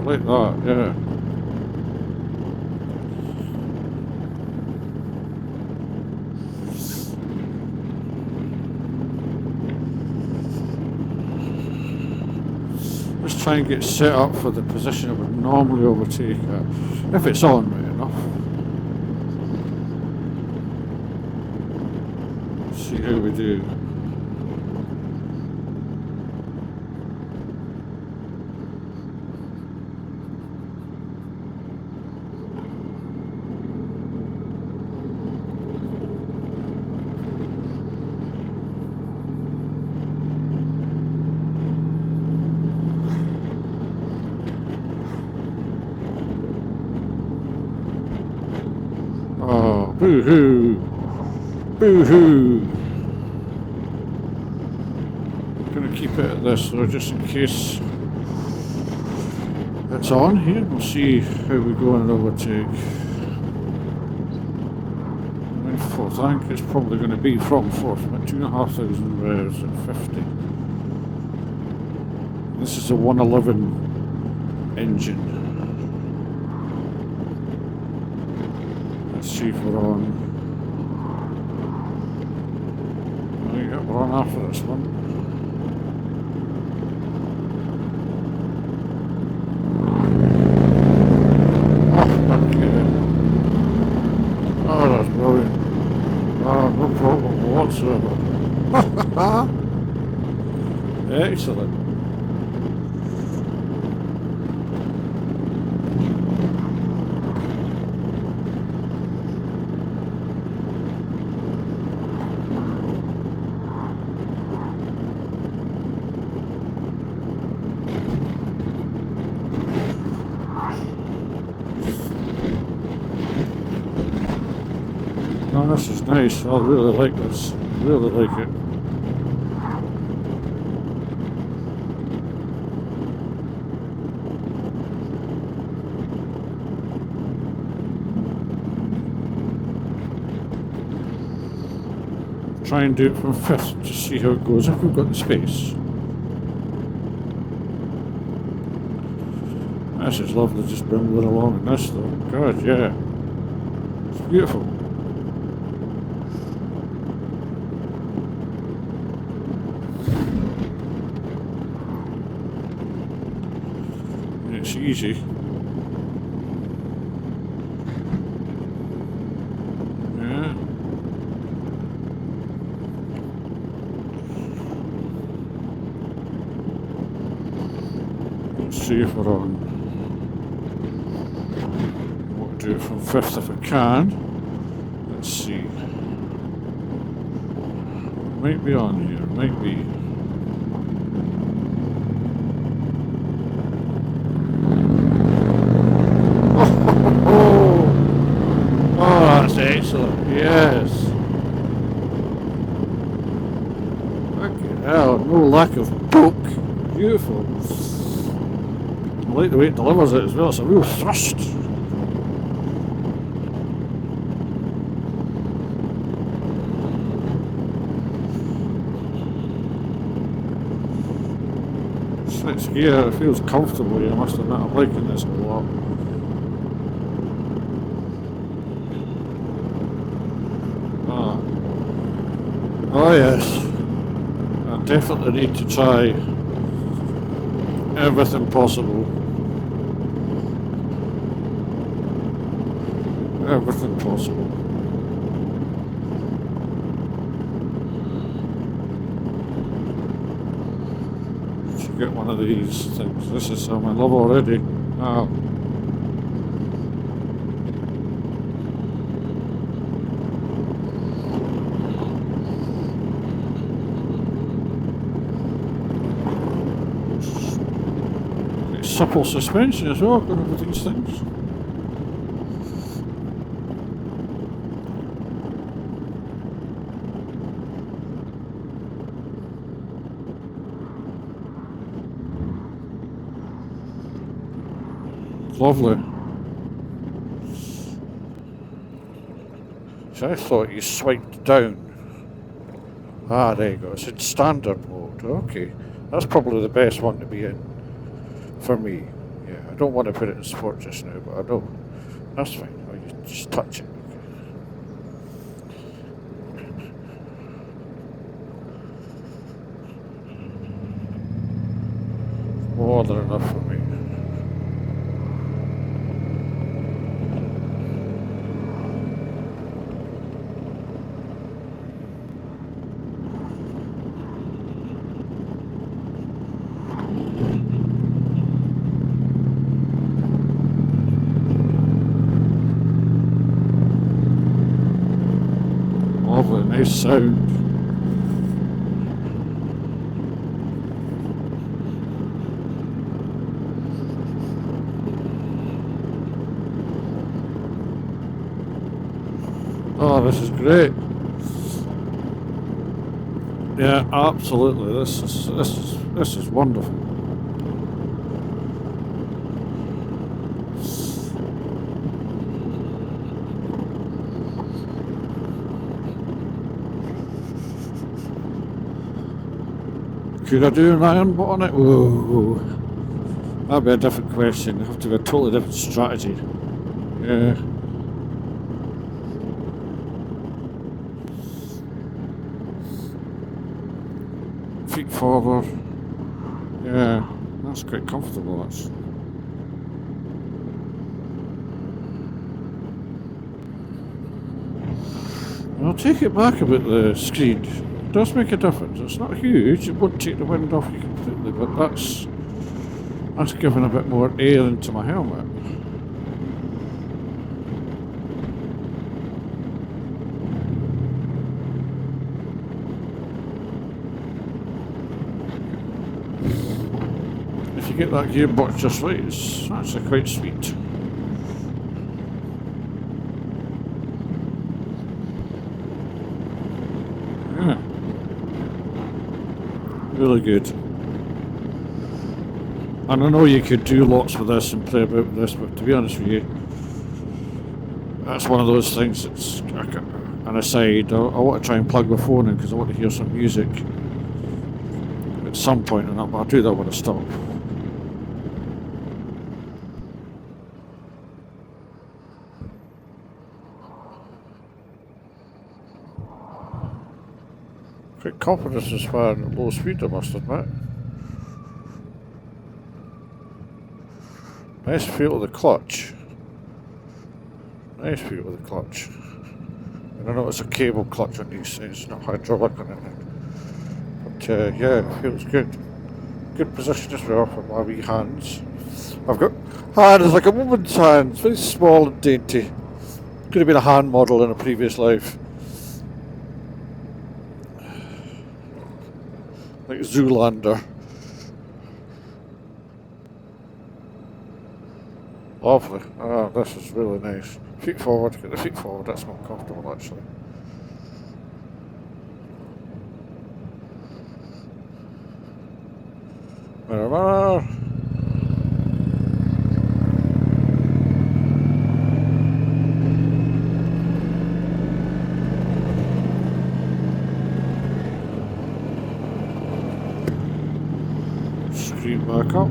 like that, yeah. Let's try and get set up for the position I would normally overtake at, if it's on right enough. See how we do. Oh, boo-hoo! Boo-hoo! Gonna keep it at this though, just in case it's on here. We'll see how we go on an overtake. And fourth, I think it's probably going to be from fourth, about 2,500 revs at 50. This is a 111 engine. Let's see if we're on. Oh, yeah, we're on after this one. Oh, that's brilliant. Oh, no problem whatsoever. Excellent. Oh, this is nice. I really like this. Really like it. Try and do it from fifth to see how it goes if we've got the space. This is lovely, just rumbling along in this though. God, yeah. It's beautiful. It's easy. Yeah. Let's see if we're on. We'll do it from fifth if I can. Let's see. Might be on here, might be. Excellent, yes. Fucking hell, no lack of poke. Beautiful. I like the way it delivers it as well, it's a real thrust. It's gear, it feels comfortable, I must admit, I'm liking this a lot. Oh yes, I definitely need to try everything possible. Everything possible. To get one of these things. This is some I love already. Oh. Supple suspension as well, going over these things. Lovely. So I thought you swiped down. Ah, there you go. It's in standard mode. Okay. That's probably the best one to be in. For me, yeah, don't want to put it in sport just now, but I don't. That's fine. I'll just touch it. More than enough for me. Lovely, nice sound. Oh, this is great. Yeah, absolutely. This is wonderful. Could I do an iron butt on it? Whoa. That'd be a different question. It'd have to be a totally different strategy. Yeah. Feet forward. Yeah, that's quite comfortable. That's. I'll take it back about the screen. It does make a difference. It's not huge. It won't take the wind off you completely, but that's giving a bit more air into my helmet. If you get that gearbox just right, it's actually quite sweet. Yeah. Really good. And I know you could do lots with this and play about with this, but to be honest with you, that's one of those things that's an aside. I want to try and plug my phone in because I want to hear some music at some point, and I'll do that when I stop. Quite confident as far at low speed, I must admit. Nice feel of the clutch. Nice feel of the clutch. And I know it's a cable clutch on these things, not hydraulic or anything. But yeah, it feels good. Good position as well for my wee hands. I've got hands like a woman's hands, very small and dainty. Could have been a hand model in a previous life. Like Zoolander. Lovely. Ah, this is really nice. Feet forward, get the feet forward, that's more comfortable actually. Mirror, mirror. Screen back up.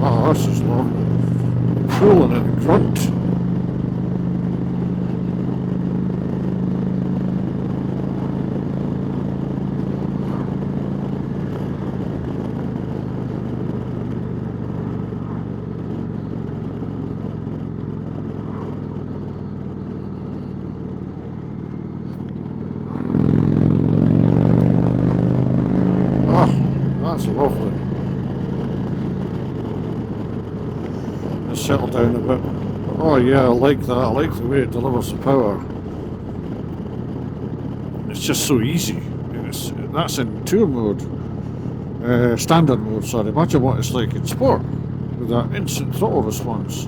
Oh, this is lovely. Pulling in grunt. That's lovely. Let's settle down a bit. Oh yeah, I like that. I like the way it delivers the power. It's just so easy. That's in tour mode. Standard mode, sorry. Imagine what it's like in sport with that instant throttle response.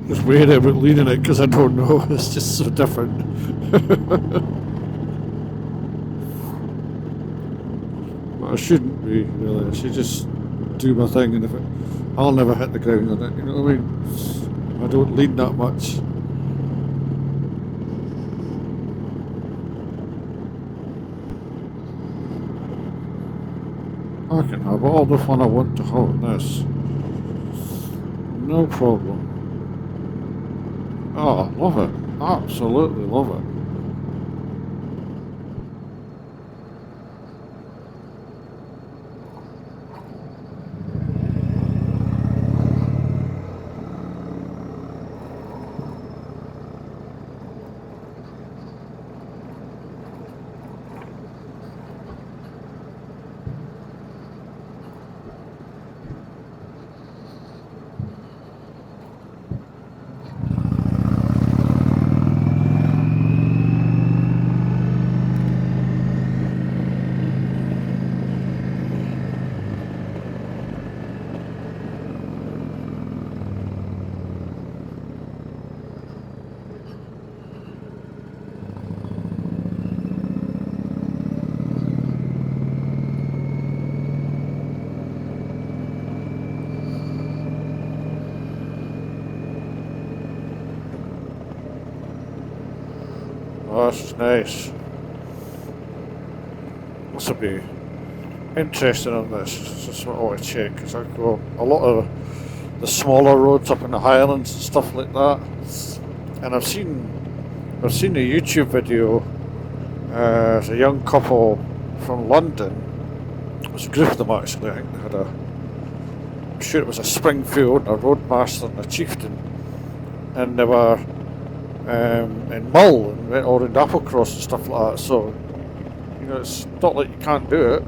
Just worried about leaning it because I don't know. It's just so different. But I shouldn't be, really. I should just do my thing, and I'll never hit the ground on it, you know what I mean? I don't lean that much. I can have all the fun I want to have in this. No problem. Oh, I love it. Absolutely love it. Oh, this is nice. This will be interesting on this. This is what I want to check, because I go a lot of the smaller roads up in the Highlands and stuff like that. And I've seen a YouTube video. There's a young couple from London. It was a group of them actually. I think they had I'm sure it was a Springfield, a Roadmaster and a Chieftain. And they were in Mull and went all around Applecross and stuff like that. So, you know, it's not like you can't do it.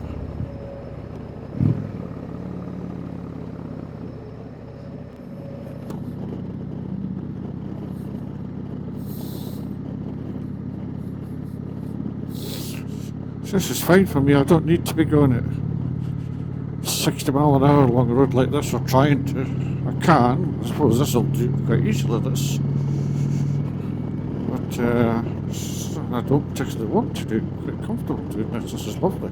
This is fine for me. I don't need to be going at 60 mile an hour along a road like this, or trying to. I can. I suppose this will do quite easily, this. But I don't particularly want to do. I'm quite comfortable doing this. This is lovely.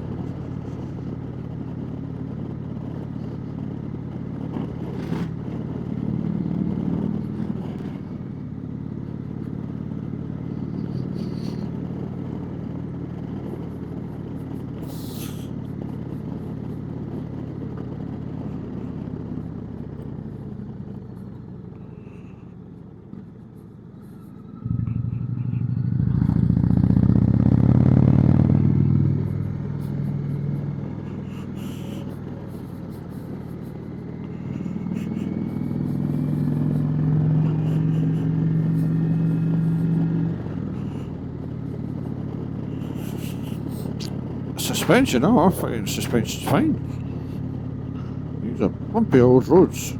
Suspension, oh, I find suspension's fine. These are bumpy old roads.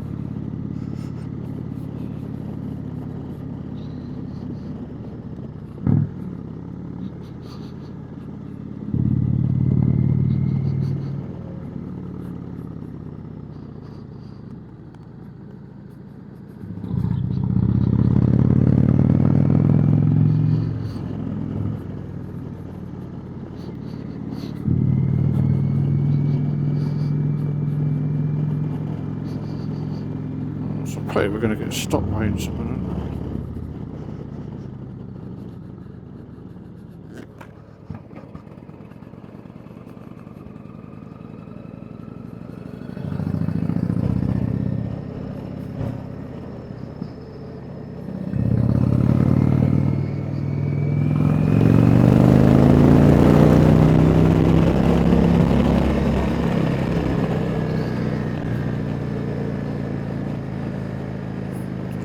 We're going to get stopped behind something.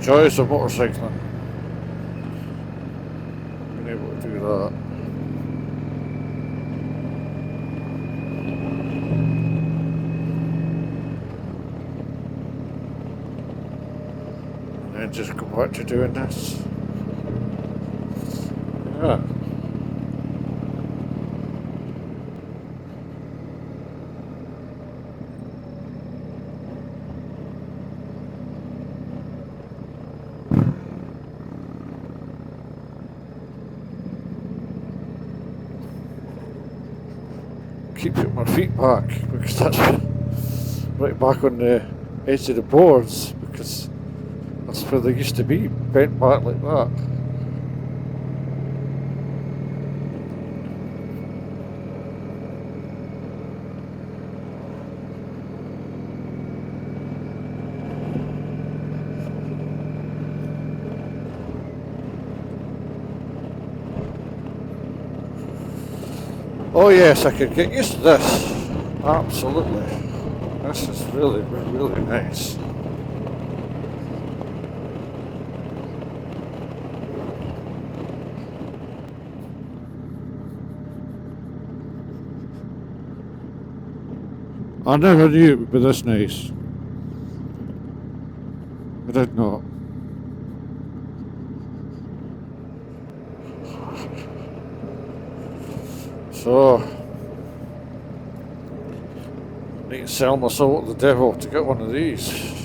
Joys of motorcycling. Being able to do that. And then just go back to doing this. Yeah. keep putting my feet back because that's right back on the edge of the boards because that's where they used to be, bent back like that. Oh yes, I could get used to this. Absolutely. This is really, really nice. I never knew it would be this nice. I did not. So, I need to sell my soul to the devil to get one of these.